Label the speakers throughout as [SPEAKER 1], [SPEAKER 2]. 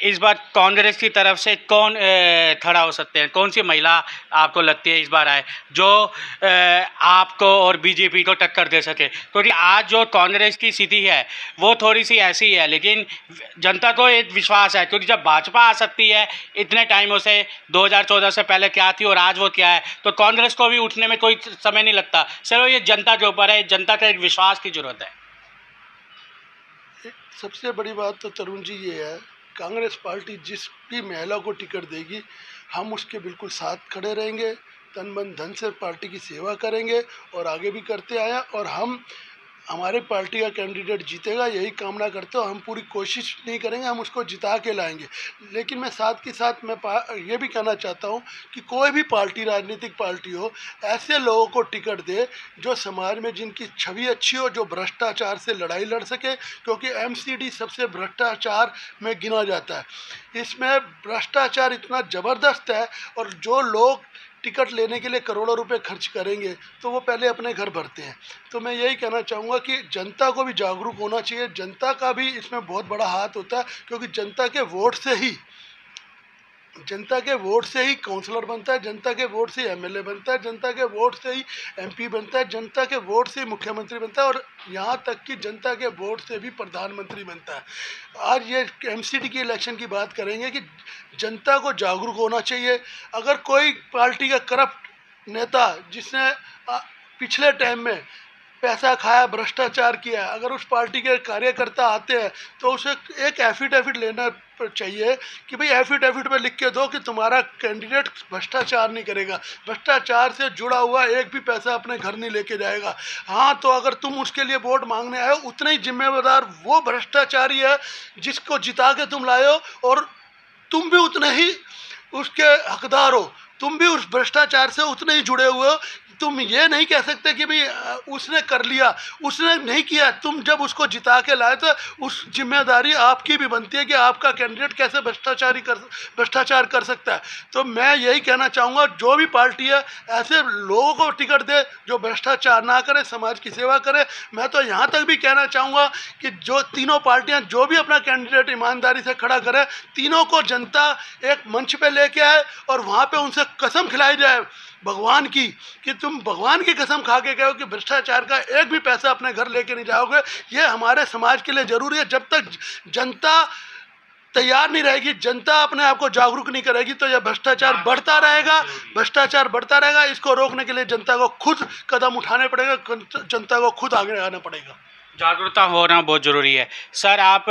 [SPEAKER 1] इस बार कांग्रेस की तरफ से कौन खड़ा हो सकते हैं, कौन सी महिला आपको लगती है इस बार आए जो आपको और बीजेपी को टक्कर दे सके? क्योंकि आज जो कांग्रेस की स्थिति है वो थोड़ी सी ऐसी है, लेकिन जनता को एक विश्वास है क्योंकि जब भाजपा आ सकती है इतने टाइमों से, 2014 से पहले क्या थी और आज वो क्या है, तो कांग्रेस को भी उठने में कोई समय नहीं लगता। चलो ये जनता के ऊपर है, जनता का एक विश्वास की जरूरत है।
[SPEAKER 2] सबसे बड़ी बात तो तरुण जी ये है, कांग्रेस पार्टी जिस भी महिला को टिकट देगी हम उसके बिल्कुल साथ खड़े रहेंगे, तन मन धन से पार्टी की सेवा करेंगे और आगे भी करते आए। और हम हमारे पार्टी का कैंडिडेट जीतेगा यही कामना करते हो, हम पूरी कोशिश नहीं करेंगे, हम उसको जिता के लाएंगे। लेकिन मैं साथ के साथ मैं ये भी कहना चाहता हूँ कि कोई भी पार्टी, राजनीतिक पार्टी हो, ऐसे लोगों को टिकट दे जो समाज में जिनकी छवि अच्छी हो, जो भ्रष्टाचार से लड़ाई लड़ सके, क्योंकि एमसीडी सबसे भ्रष्टाचार में गिना जाता है। इसमें भ्रष्टाचार इतना ज़बरदस्त है और जो लोग टिकट लेने के लिए करोड़ों रुपए खर्च करेंगे तो वो पहले अपने घर भरते हैं। तो मैं यही कहना चाहूँगा कि जनता को भी जागरूक होना चाहिए, जनता का भी इसमें बहुत बड़ा हाथ होता है, क्योंकि जनता के वोट से ही काउंसलर बनता है, जनता के वोट से एमएलए बनता है, जनता के वोट से ही एमपी बनता है, जनता के वोट से ही मुख्यमंत्री बनता है और यहाँ तक कि जनता के वोट से भी प्रधानमंत्री बनता है। आज ये एमसीडी की इलेक्शन की बात करेंगे कि जनता को जागरूक होना चाहिए। अगर कोई पार्टी का करप्ट नेता जिसने पिछले टाइम में पैसा खाया, भ्रष्टाचार किया, अगर उस पार्टी के कार्यकर्ता आते हैं तो उसे एक एफिडेविट लेना चाहिए कि भाई एफिडेविट में लिख के दो कि तुम्हारा कैंडिडेट भ्रष्टाचार नहीं करेगा, भ्रष्टाचार से जुड़ा हुआ एक भी पैसा अपने घर नहीं लेके जाएगा। हाँ, तो अगर तुम उसके लिए वोट मांगने आए हो उतना ही जिम्मेदार वो भ्रष्टाचारी है जिसको जिता के तुम लाए हो और तुम भी उतने ही उसके हकदार हो, तुम भी उस भ्रष्टाचार से उतने ही जुड़े हुए हो। तुम ये नहीं कह सकते कि भाई उसने कर लिया, उसने नहीं किया। तुम जब उसको जिता के लाए तो उस जिम्मेदारी आपकी भी बनती है कि आपका कैंडिडेट कैसे भ्रष्टाचार कर सकता है। तो मैं यही कहना चाहूँगा जो भी पार्टी है ऐसे लोगों को टिकट दे जो भ्रष्टाचार ना करे, समाज की सेवा करे। मैं तो यहाँ तक भी कहना चाहूँगा कि जो तीनों पार्टियाँ जो भी अपना कैंडिडेट ईमानदारी से खड़ा करे, तीनों को जनता एक मंच पे लेके आए और वहाँ पे उनसे कसम खिलाई जाए भगवान की कि तुम भगवान की कसम खा के कहो कि भ्रष्टाचार का एक भी पैसा अपने घर लेके नहीं जाओगे। ये हमारे समाज के लिए ज़रूरी है। जब तक जनता तैयार नहीं रहेगी, जनता अपने आप को जागरूक नहीं करेगी तो यह भ्रष्टाचार बढ़ता रहेगा। इसको रोकने के लिए जनता को खुद कदम उठाने पड़ेगा, जनता को खुद आगे आना पड़ेगा।
[SPEAKER 1] जागरूकता होना बहुत ज़रूरी है। सर, आप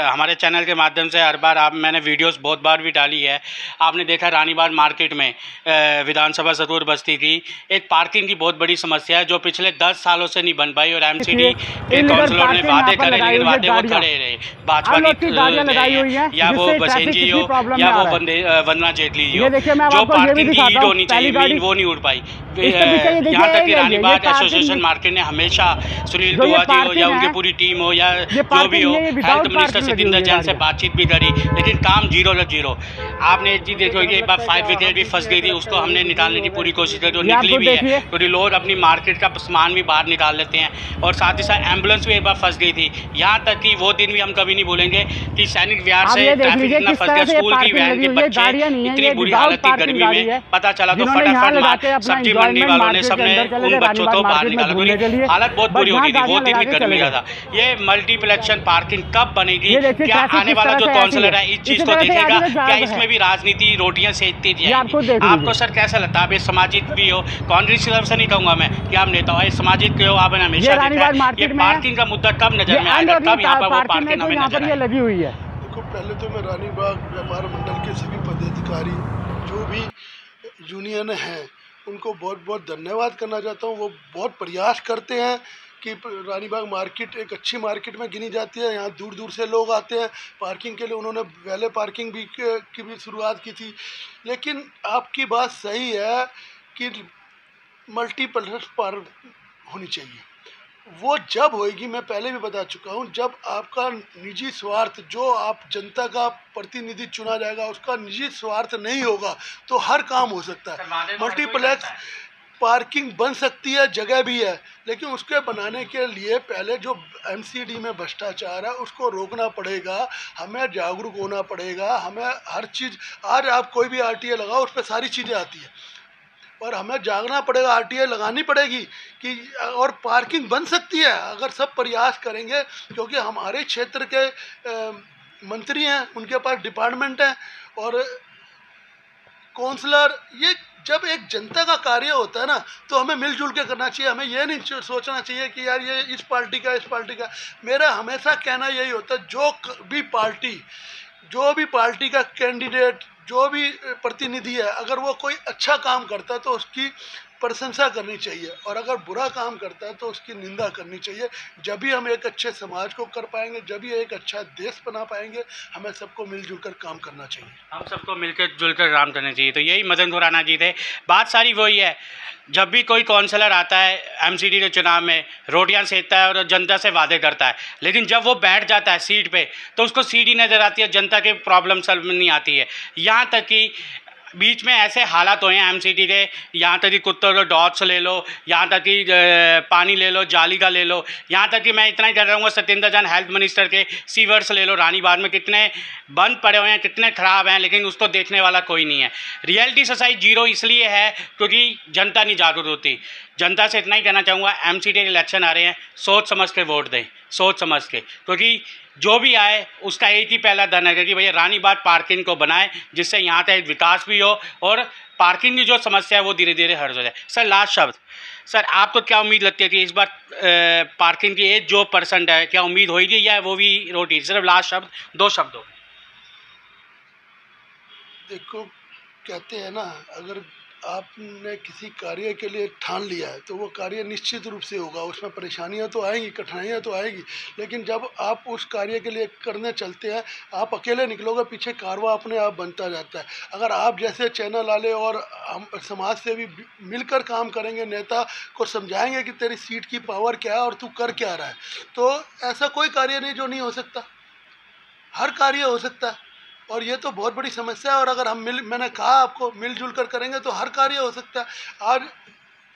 [SPEAKER 1] हमारे चैनल के माध्यम से हर बार मैंने वीडियोस बहुत बार भी डाली है। आपने देखा रानीबाग मार्केट में विधानसभा सतूर बस्ती की एक पार्किंग की बहुत बड़ी समस्या है जो पिछले 10 सालों से नहीं बन पाई और एमसीडी के काउंसलर ने वादे करे लेकिन वादे वो खड़े रहे। भाजपा की या वो बसेंजी हो या वो वंदना जेटली हो, जो पार्किंग की ईट होनी चाहिए मेन वो नहीं उड़ पाई। यहाँ तक कि रानीबाग एसोसिएशन मार्केट ने हमेशा सुनील दुआ जी या उनकी पूरी टीम हो या जो भी हो, हेल्थ मिनिस्टर सतिंदर जैन से बातचीत भी करी लेकिन काम जीरो। आपने एक चीज़ देखी होगी, एक बार फायर ब्रिगेड भी फंस गई थी, उसको हमने निकालने की पूरी कोशिश की, जो निकली भी है क्योंकि लोग अपनी मार्केट का सामान भी बाहर निकाल लेते हैं। और साथ ही साथ एम्बुलेंस भी एक बार फंस गई थी। यहाँ तक कि वो दिन भी हम कभी नहीं भूलेंगे कि सैनिक विहार से ट्रैफिक इतना फंस गया, स्कूल की वैन के बच्चे इतनी बुरी हालत थी गर्मी में, पता चला तो फटाफट सब्जी मंडी वालों ने सबने उन बच्चों को बाहर निकाला क्योंकि हालत बहुत बुरी हो गई थी। वो दिन भी गर्मी का था। ये मल्टीप्लेक्शन पार्किंग कब बनेगी? क्या आने वाला जो काउंसलर है इस चीज को देखेगा? क्या इसमें भी राजनीति रोटियां सेकती जाएंगी? आपको सर कैसा लगता है? आप एक सामाजिक भी हो, कांग्रेस की तरफ से नहीं कहूंगा मैं कि आप नेता हो, सामाजिक के हो, आपने हमेशा देखा है ये पार्किंग का मुद्दा कब नजर में आएगा, कब यहाँ पर वो पार्किंग हमें नजर लगी हुई है?
[SPEAKER 2] देखो, पहले तो मैं रानीबाग व्यापार मंडल के सभी पदाधिकारी जो भी यूनियन हैं उनको बहुत बहुत धन्यवाद करना चाहता हूँ। वो बहुत प्रयास करते हैं कि रानीबाग मार्केट एक अच्छी मार्केट में गिनी जाती है। यहाँ दूर दूर से लोग आते हैं पार्किंग के लिए। उन्होंने वैले पार्किंग भी की भी शुरुआत की थी। लेकिन आपकी बात सही है कि मल्टीपर्पज़ पार्क होनी चाहिए। वो जब होएगी, मैं पहले भी बता चुका हूँ, जब आपका निजी स्वार्थ, जो आप जनता का प्रतिनिधि चुना जाएगा उसका निजी स्वार्थ नहीं होगा तो हर काम हो सकता है। पार्किंग बन सकती है, जगह भी है, लेकिन उसके बनाने के लिए पहले जो एमसीडी में भ्रष्टाचार है उसको रोकना पड़ेगा, हमें जागरूक होना पड़ेगा। हमें हर चीज़, आज आप कोई भी आरटीए लगाओ उस पर सारी चीज़ें आती है, और हमें जागना पड़ेगा, आरटीए लगानी पड़ेगी कि और पार्किंग बन सकती है अगर सब प्रयास करेंगे। क्योंकि हमारे क्षेत्र के मंत्री हैं, उनके पास डिपार्टमेंट है और काउंसलर, ये जब एक जनता का कार्य होता है ना तो हमें मिलजुल के करना चाहिए। हमें ये नहीं सोचना चाहिए कि यार ये इस पार्टी का। मेरा हमेशा कहना यही होता है, जो भी पार्टी का कैंडिडेट, जो भी प्रतिनिधि है, अगर वो कोई अच्छा काम करता है तो उसकी प्रशंसा करनी चाहिए, और अगर बुरा काम करता है तो उसकी निंदा करनी चाहिए। जब भी हम एक अच्छे समाज को कर पाएंगे, जब भी एक अच्छा देश बना पाएंगे। हमें सबको मिलजुल कर काम करना चाहिए,
[SPEAKER 1] हम सबको मिलकर जुलकर काम करना चाहिए। तो यही मदन खुराना जी थे। बात सारी वही है, जब भी कोई काउंसलर आता है एमसीडी के चुनाव में, रोटियां सेकता है और जनता से वादे करता है, लेकिन जब वो बैठ जाता है सीट पे तो उसको सीट ही नज़र आती है, जनता के प्रॉब्लम सॉल्व नहीं आती है। यहाँ तक कि बीच में ऐसे हालात हुए हैं एमसीडी के, यहाँ तक कि कुत्तों के डॉग्स ले लो, यहाँ तक कि पानी ले लो, जाली का ले लो, यहाँ तक कि मैं इतना ही कह रहूँगा सत्येंद्र जैन हेल्थ मिनिस्टर के सीवर्स ले लो, रानीबाग में कितने बंद पड़े हुए हैं, कितने ख़राब हैं, लेकिन उसको देखने वाला कोई नहीं है। रियलिटी सोसाइटी जीरो इसलिए है क्योंकि जनता नहीं जागरूक होती। जनता से इतना ही कहना चाहूँगा, एमसीडी के इलेक्शन आ रहे हैं, सोच समझ के वोट दें, सोच समझ के, क्योंकि जो भी आए उसका एक ही पहला धन है कि भैया रानीबाग पार्किंग को बनाए, जिससे यहाँ तक विकास भी हो और पार्किंग की जो समस्या है वो धीरे धीरे हल हो जाए। सर लास्ट शब्द, सर आपको क्या उम्मीद लगती है कि इस बार पार्किंग की एज जो % है, क्या उम्मीद होगी या वो भी रोटी? सिर्फ लास्ट शब्द, 2 शब्दों।
[SPEAKER 2] देखो, कहते हैं ना, अगर आपने किसी कार्य के लिए ठान लिया है तो वो कार्य निश्चित रूप से होगा। उसमें परेशानियां तो आएंगी, कठिनाइयां तो आएंगी, लेकिन जब आप उस कार्य के लिए करने चलते हैं, आप अकेले निकलोगे, पीछे कारवां अपने आप बनता जाता है। अगर आप जैसे चैनल वाले और हम समाज से भी मिलकर काम करेंगे, नेता को समझाएंगे कि तेरी सीट की पावर क्या है और तू कर क्या रहा है, तो ऐसा कोई कार्य नहीं जो नहीं हो सकता, हर कार्य हो सकता है। और ये तो बहुत बड़ी समस्या है, और अगर हम मैंने कहा आपको, मिलजुल कर करेंगे तो हर कार्य हो सकता है। आज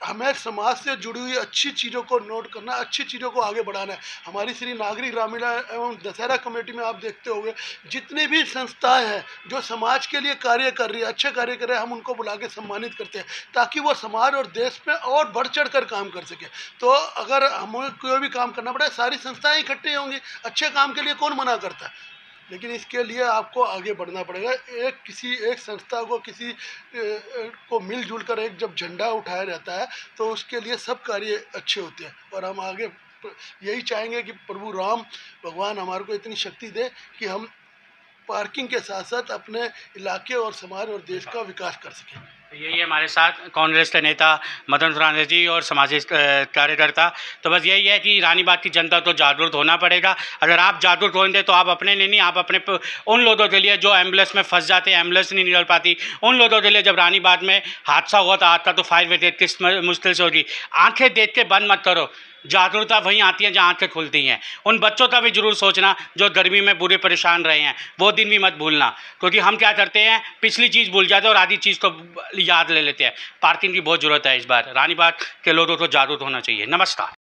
[SPEAKER 2] हमें समाज से जुड़ी हुई अच्छी चीज़ों को नोट करना, अच्छी चीज़ों को आगे बढ़ाना है। हमारी श्री नागरिक ग्रामीण एवं दशहरा कमेटी में आप देखते होंगे, जितनी भी संस्थाएं हैं जो समाज के लिए कार्य कर रही है, अच्छे कार्य कर रहे हैं, हम उनको बुला के सम्मानित करते हैं ताकि वो समाज और देश में और बढ़ चढ़ कर काम कर सके। तो अगर हमें कोई भी काम करना पड़ा, सारी संस्थाएँ इकट्ठी होंगी, अच्छे काम के लिए कौन मना करता है, लेकिन इसके लिए आपको आगे बढ़ना पड़ेगा। एक संस्था को, किसी को मिलजुल कर एक जब झंडा उठाया जाता है तो उसके लिए सब कार्य अच्छे होते हैं। और हम आगे यही चाहेंगे कि प्रभु राम भगवान हमारे को इतनी शक्ति दे कि हम पार्किंग के साथ साथ अपने इलाके और समाज और देश का विकास कर सकें।
[SPEAKER 1] यही है हमारे साथ कांग्रेस के नेता मदन खुराना जी और सामाजिक कार्यकर्ता। तो बस यही है कि रानीबाग की जनता तो जागरूक होना पड़ेगा। अगर आप जागरूक होंगे तो आप अपने लिए नहीं, आप अपने उन लोगों के लिए जो एम्बुलेंस में फंस जाते हैं, एम्बुलेंस नहीं निकल पाती, उन लोगों के लिए जब रानीबाग में हादसा हुआ था आज का, तो फायर ब्रिगेड किस मुश्किल से होगी। आंखें देख के बंद मत करो, जागरूकता वहीं आती है जहाँ आंखें खुलती हैं। उन बच्चों का भी जरूर सोचना जो गर्मी में बुरे परेशान रहे हैं, वो दिन भी मत भूलना, क्योंकि हम क्या करते हैं, पिछली चीज़ भूल जाते हैं और आधी चीज़ को याद ले लेते हैं। पार्किंग की बहुत ज़रूरत है इस बार, रानीबाग के लोगों को जागरूक होना चाहिए। नमस्कार।